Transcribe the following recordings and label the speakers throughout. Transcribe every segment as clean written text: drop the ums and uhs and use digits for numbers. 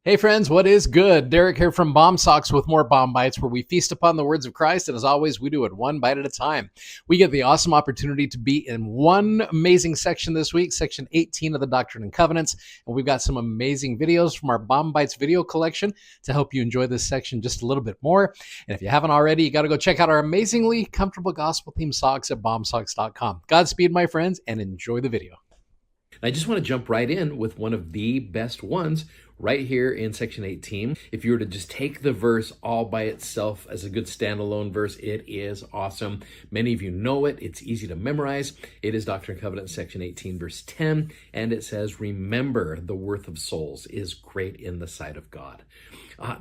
Speaker 1: Hey friends, what is good? Derek here from Bomb Socks with more Bomb Bites, where we feast upon the words of Christ, and as always, we do it one bite at a time. We get the awesome opportunity to be in one amazing section this week, section 18 of the Doctrine and Covenants, and we've got some amazing videos from our Bomb Bites video collection to help you enjoy this section just a little bit more. And if you haven't already, you got to go check out our amazingly comfortable gospel-themed socks at bombsocks.com. Godspeed, my friends, and enjoy the video.
Speaker 2: I just want to jump right in with one of the best ones right here in section 18. If you were to just take the verse all by itself as a good standalone verse, it is awesome. Many of you know it. It's easy to memorize. It is Doctrine and Covenants, section 18, verse 10, and it says, "Remember, the worth of souls is great in the sight of God."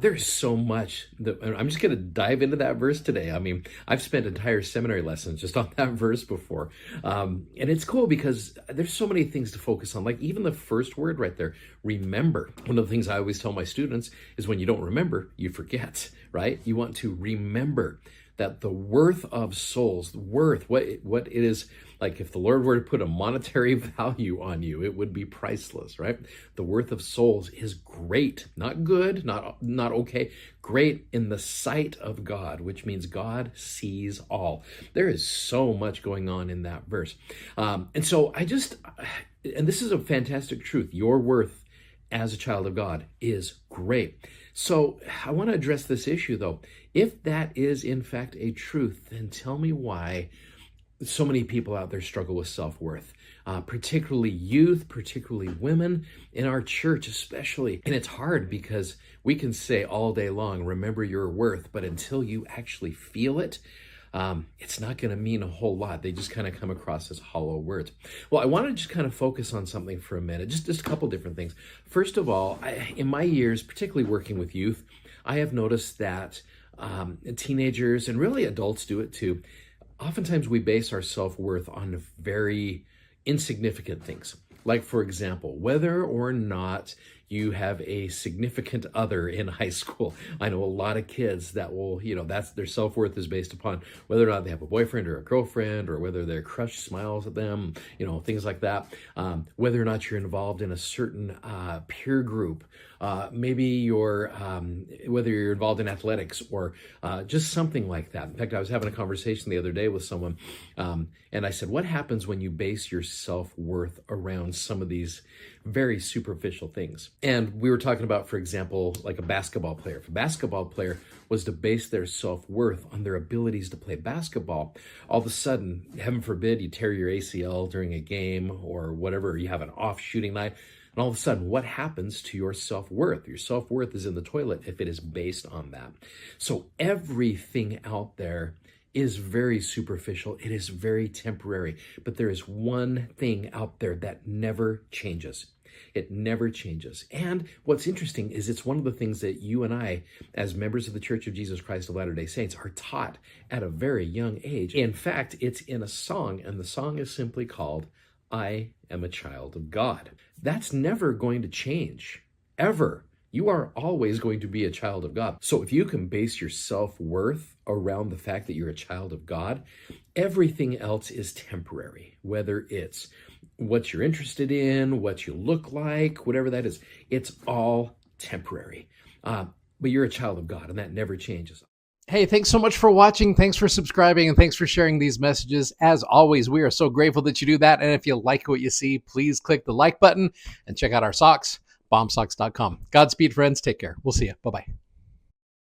Speaker 2: There's so much that I'm just going to dive into that verse today. I mean, I've spent entire seminary lessons just on that verse before. And it's cool because there's so many things to focus on. Like even the first word right there, remember. One of the things I always tell my students is when you don't remember, you forget, right? You want to remember that the worth of souls, what it is. Like if the Lord were to put a monetary value on you, it would be priceless, right? The worth of souls is great, not good, not okay, great in the sight of God, which means God sees all. There is so much going on in that verse. And so and this is a fantastic truth. Your worth as a child of God is great. So I want to address this issue though. If that is in fact a truth, then tell me why so many people out there struggle with self-worth, particularly youth, particularly women in our church especially. And it's hard because we can say all day long, remember your worth, but until you actually feel it, it's not going to mean a whole lot. They just kind of come across as hollow words. Well, I want to just kind of focus on something for a minute, just a couple different things. First of all, in my years, particularly working with youth, I have noticed that teenagers and really adults do it too. Oftentimes we base our self-worth on very insignificant things. Like, for example, whether or not you have a significant other in high school. I know a lot of kids that will, that's their self-worth is based upon whether or not they have a boyfriend or a girlfriend, or whether their crush smiles at them, things like that. Whether or not you're involved in a certain peer group. Maybe whether you're involved in athletics or just something like that. In fact, I was having a conversation the other day with someone, and I said, what happens when you base your self-worth around some of these very superficial things? And we were talking about, for example, like a basketball player. If a basketball player was to base their self-worth on their abilities to play basketball, all of a sudden, heaven forbid, you tear your ACL during a game or whatever, you have an off shooting night, and all of a sudden, what happens to your self-worth? Your self-worth is in the toilet if it is based on that. So everything out there is very superficial. It is very temporary. But there is one thing out there that never changes. It never changes. And what's interesting is it's one of the things that you and I, as members of the Church of Jesus Christ of Latter-day Saints, are taught at a very young age. In fact, it's in a song, and the song is simply called, "I am a child of God." That's never going to change, ever. You are always going to be a child of God. So if you can base your self-worth around the fact that you're a child of God, everything else is temporary, whether it's what you're interested in, what you look like, whatever that is, it's all temporary. But you're a child of God, and that never changes.
Speaker 1: Hey, thanks so much for watching. Thanks for subscribing, and thanks for sharing these messages. As always, we are so grateful that you do that. And if you like what you see, please click the like button and check out our socks, bombsocks.com. Godspeed, friends. Take care. We'll see you. Bye-bye.